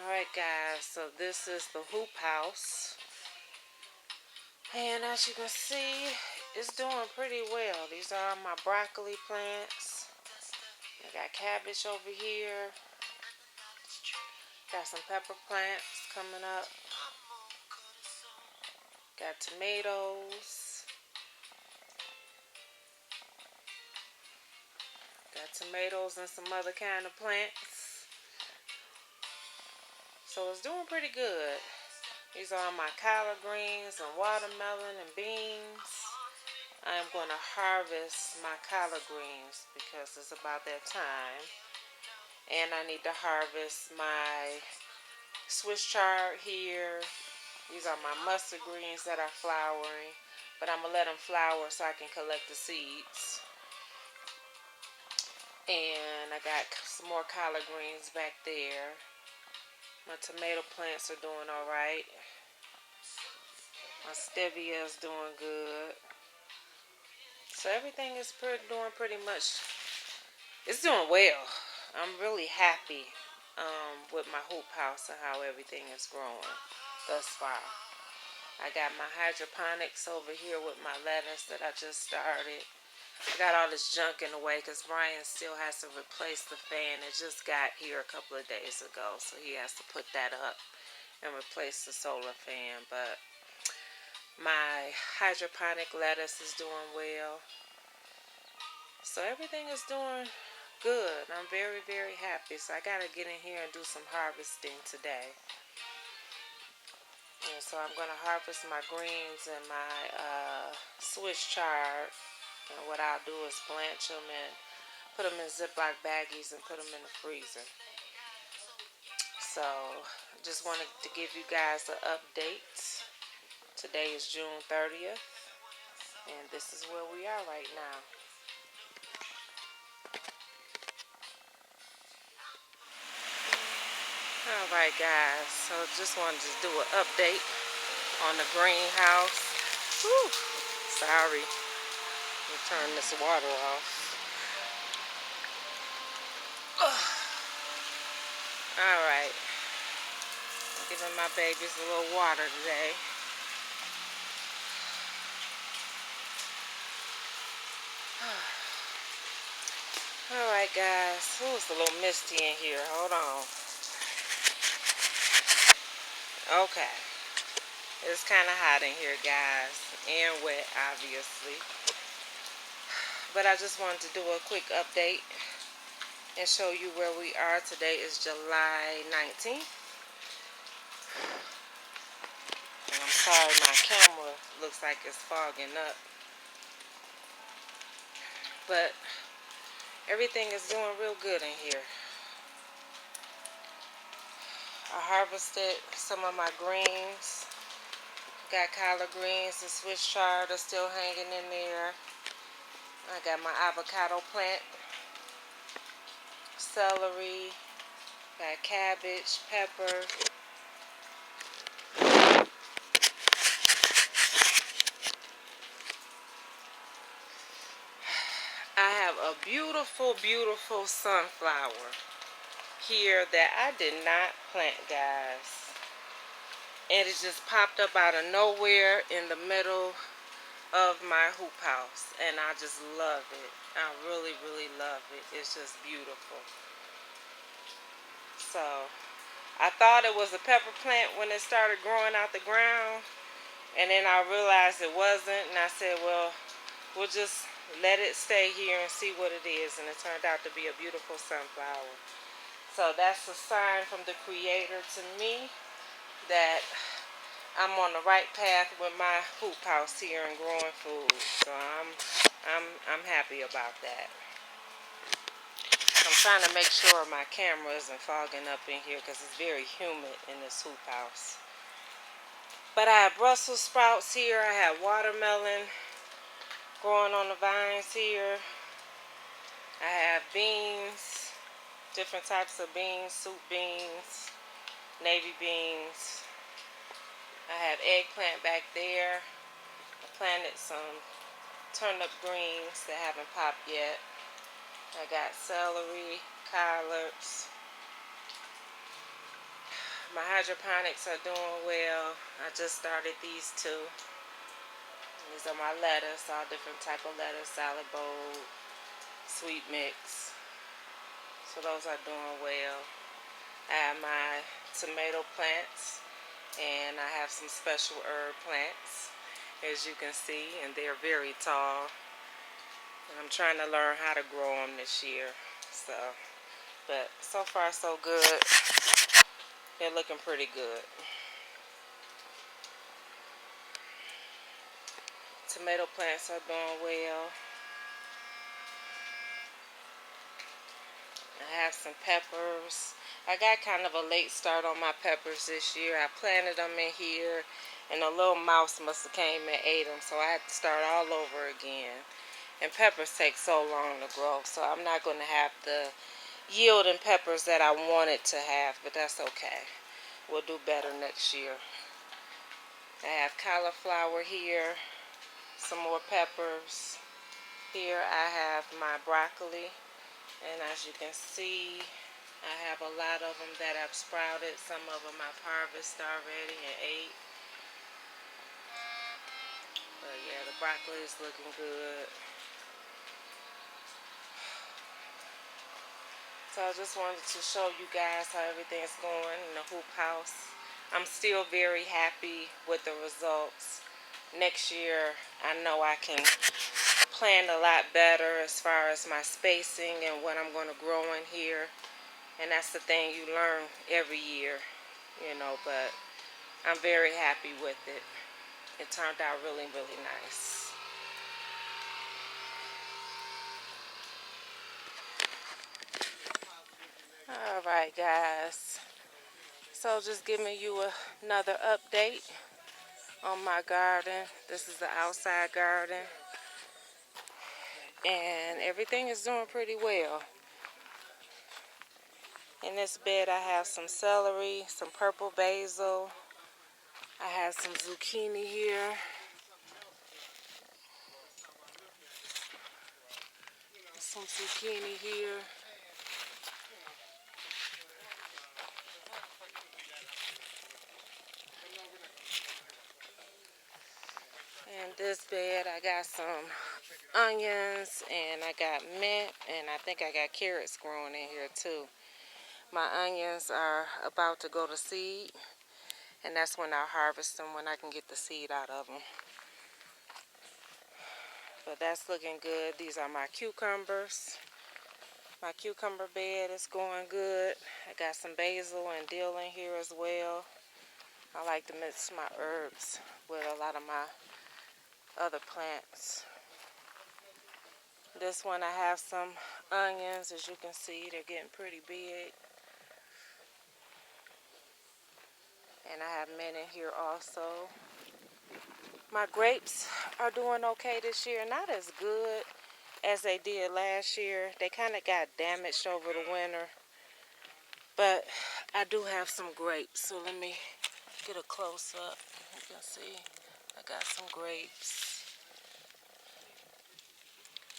Alright guys, so this is the hoop house. And as you can see, it's doing pretty well. These are my broccoli plants. I got cabbage over here. Got some pepper plants coming up. Got tomatoes. Got tomatoes and some other kind of plants. So it's doing pretty good. These are my collard greens and watermelon and beans. I am going to harvest my collard greens because it's about that time. And I need to harvest my Swiss chard here. These are my mustard greens that are flowering. But I'm going to let them flower so I can collect the seeds. And I got some more collard greens back there. My tomato plants are doing alright. My stevia is doing good. So everything is doing pretty much, it's doing well. I'm really happy with my hoop house and how everything is growing thus far. I got my hydroponics over here with my lettuce that I just started. I got all this junk in the way because Brian still has to replace the fan. It just got here a couple of days ago, so he has to put that up and replace the solar fan. But my hydroponic lettuce is doing well. So everything is doing good. I'm very, very happy. So I got to get in here and do some harvesting today. And so I'm going to harvest my greens and my Swiss chard. And what I'll do is blanch them and put them in Ziploc baggies and put them in the freezer. So I just wanted to give you guys an update. Today is June 30th. And this is where we are right now. Alright guys, so just wanted to do an update on the greenhouse. Whew, sorry. Let me turn this water off. Alright. Giving my babies a little water today. Alright guys. Oh, it's a little misty in here. Hold on. Okay. It's kind of hot in here, guys. And wet, obviously. But I just wanted to do a quick update and show you where we are. Today is July 19th. And I'm sorry my camera looks like it's fogging up. But everything is doing real good in here. I harvested some of my greens. Got collard greens and Swiss chard are still hanging in there. I got my avocado plant, celery, got cabbage, pepper. I have a beautiful, beautiful sunflower here that I did not plant, guys. And it just popped up out of nowhere in the middle of my hoop house. And I just love it. I really, really love it. It's just beautiful. So, I thought it was a pepper plant when it started growing out the ground. And then I realized it wasn't. And I said, well, we'll just let it stay here and see what it is. And it turned out to be a beautiful sunflower. So that's a sign from the Creator to me that I'm on the right path with my hoop house here and growing food. So I'm happy about that. I'm trying to make sure my camera isn't fogging up in here because it's very humid in this hoop house. But I have Brussels sprouts here. I have watermelon growing on the vines here. I have beans, different types of beans, soup beans, navy beans. I have eggplant back there. I planted some turnip greens that haven't popped yet. I got celery, collards. My hydroponics are doing well. I just started these two. These are my lettuce, all different type of lettuce, salad bowl, sweet mix. So those are doing well. I have my tomato plants, and I have some special herb plants, as you can see, and they're very tall. And I'm trying to learn how to grow them this year. But so far so good. They're looking pretty good. Tomato plants are doing well. I have some peppers. I got kind of a late start on my peppers this year. I planted them in here, and a little mouse must have came and ate them, so I had to start all over again. And peppers take so long to grow, so I'm not going to have the yield in peppers that I wanted to have, but that's okay. We'll do better next year. I have cauliflower here, some more peppers. Here I have my broccoli, and as you can see, I have a lot of them that I've sprouted. Some of them I've harvested already and ate. But yeah, the broccoli is looking good. So I just wanted to show you guys how everything's going in the hoop house. I'm still very happy with the results. Next year, I know I can plan a lot better as far as my spacing and what I'm going to grow in here. And that's the thing you learn every year, but I'm very happy with it. It turned out really, really nice. Alright guys, so just giving you another update on my garden. This is the outside garden, and everything is doing pretty well. In this bed I have some celery, some purple basil, I have some zucchini here, some zucchini here. In this bed I got some onions, and I got mint, and I think I got carrots growing in here too. My onions are about to go to seed, and that's when I harvest them, when I can get the seed out of them. But that's looking good. These are my cucumbers. My cucumber bed is going good. I got some basil and dill in here as well. I like to mix my herbs with a lot of my other plants. This one I have some onions. As you can see, they're getting pretty big. And I have mint in here also. My grapes are doing okay this year. Not as good as they did last year. They kind of got damaged over the winter. But I do have some grapes. So let me get a close up. You can see I got some grapes.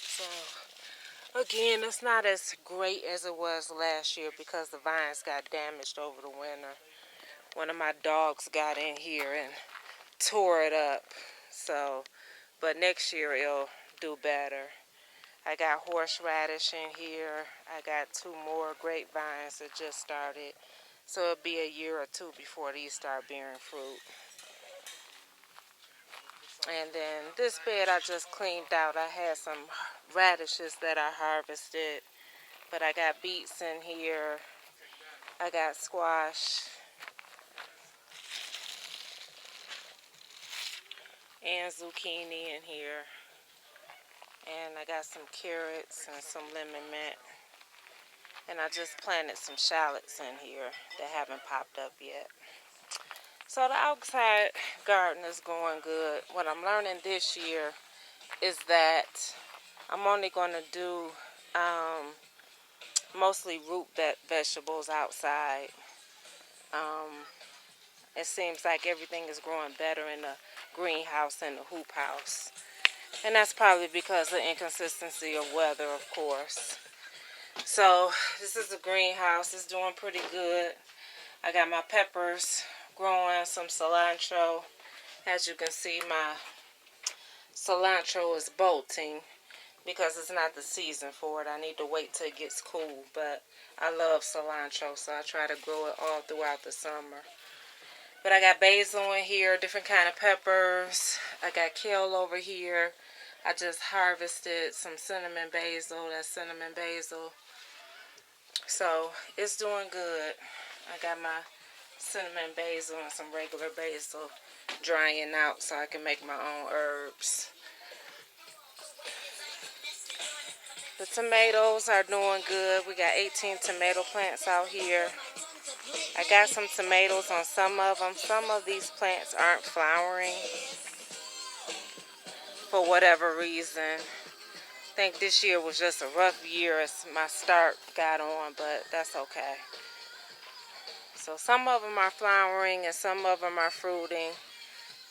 So again, it's not as great as it was last year because the vines got damaged over the winter. One of my dogs got in here and tore it up. So, but next year it'll do better. I got horseradish in here. I got 2 more grapevines that just started. So it'll be a year or 2 before these start bearing fruit. And then this bed I just cleaned out. I had some radishes that I harvested. But I got beets in here. I got squash. And zucchini in here. And I got some carrots and some lemon mint. And I just planted some shallots in here that haven't popped up yet. So the outside garden is going good. What I'm learning this year is that I'm only going to do mostly root vegetables outside. It seems like everything is growing better in the greenhouse and the hoop house. And that's probably because of the inconsistency of weather, of course. So this is the greenhouse. It's doing pretty good. I got my peppers growing, some cilantro. As you can see, my cilantro is bolting because it's not the season for it. I need to wait till it gets cool, but I love cilantro, so I try to grow it all throughout the summer. But I got basil in here, different kind of peppers. I got kale over here. I just harvested some cinnamon basil. That's cinnamon basil. So it's doing good. I got my cinnamon basil and some regular basil drying out so I can make my own herbs. The tomatoes are doing good. We got 18 tomato plants out here. I got some tomatoes on some of them. Some of these plants aren't flowering for whatever reason. I think this year was just a rough year as my start got on, but that's okay. So some of them are flowering and some of them are fruiting,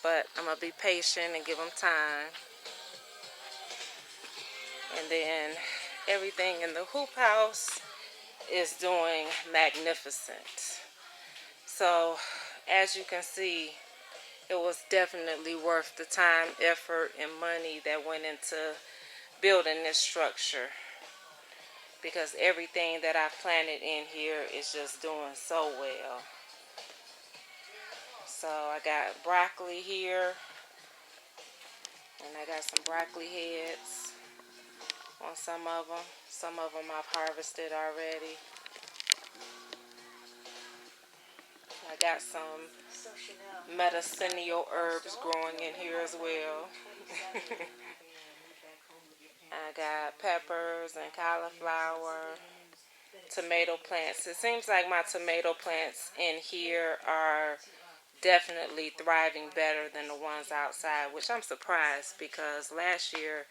but I'm going to be patient and give them time. And then everything in the hoop house is doing magnificent. So as you can see, it was definitely worth the time, effort, and money that went into building this structure, because everything that I planted in here is just doing so well. So I got broccoli here, and I got some broccoli heads on some of them. Some of them I've harvested already. I got some medicinal herbs growing in here as well. I got peppers and cauliflower, tomato plants. It seems like my tomato plants in here are definitely thriving better than the ones outside, which I'm surprised because last year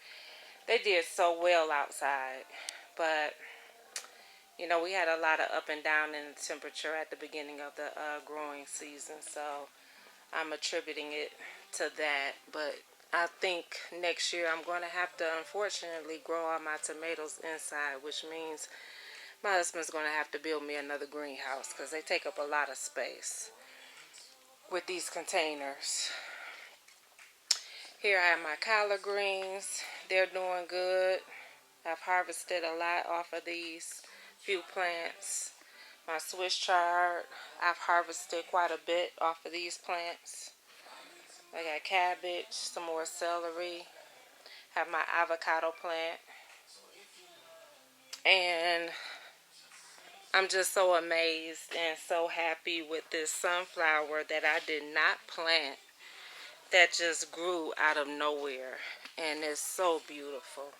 they did so well outside. But you know, we had a lot of up and down in the temperature at the beginning of the growing season, so I'm attributing it to that. But I think next year I'm going to have to unfortunately grow all my tomatoes inside, which means my husband's going to have to build me another greenhouse because they take up a lot of space with these containers. Here I have my collard greens. They're doing good. I've harvested a lot off of these few plants. My Swiss chard, I've harvested quite a bit off of these plants. I got cabbage, some more celery. Have my avocado plant. And I'm just so amazed and so happy with this sunflower that I did not plant, that just grew out of nowhere. And it's so beautiful.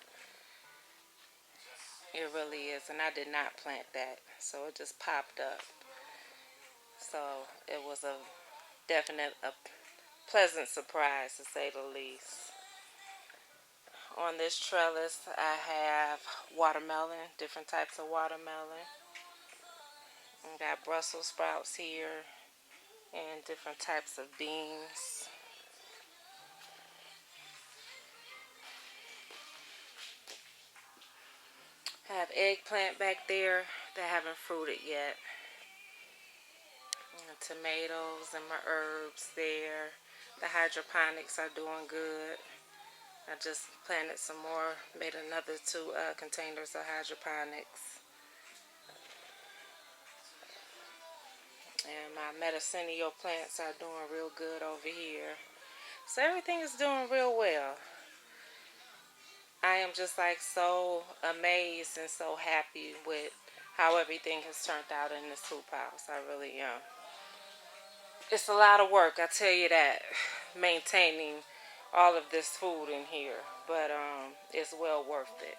It really is. And I did not plant that. So it just popped up. So it was a pleasant surprise, to say the least. On this trellis, I have watermelon, different types of watermelon. I got Brussels sprouts here and different types of beans. I have eggplant back there that haven't fruited yet. And tomatoes and my herbs there. The hydroponics are doing good. I just planted some more, made another 2 containers of hydroponics. And my medicinal plants are doing real good over here. So everything is doing real well. I am just like so amazed and so happy with how everything has turned out in this hoop house. I really am. It's a lot of work, I tell you that, maintaining all of this food in here. But it's well worth it.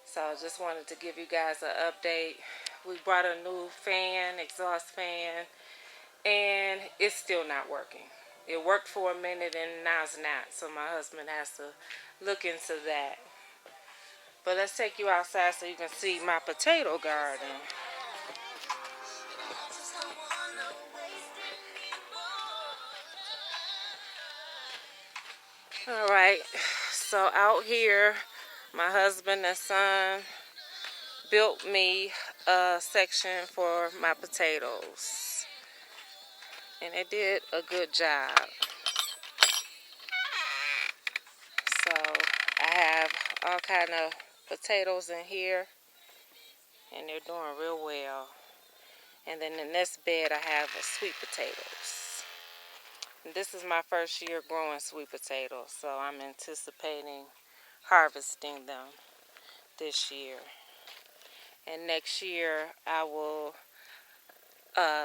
So I just wanted to give you guys an update. We brought a new fan, exhaust fan, and it's still not working. It worked for a minute and now it's not. So my husband has to look into that. But let's take you outside so you can see my potato garden. Alright, so out here, my husband and son built me a section for my potatoes. and it did a good job. So I have all kind of potatoes in here, and they're doing real well. And then in this bed I have sweet potatoes. And this is my first year growing sweet potatoes, so I'm anticipating harvesting them this year. And next year I will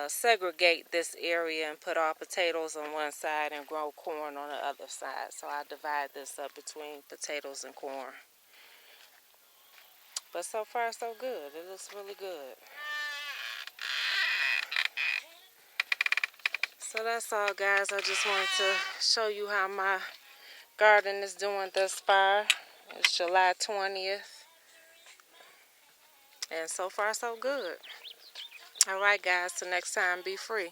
segregate this area and put all potatoes on one side and grow corn on the other side. So I divide this up between potatoes and corn. But so far so good. It looks really good. So that's all, guys. I just wanted to show you how my garden is doing thus far. It's July 20th. And so far so good. All right, guys. Till next time, be free.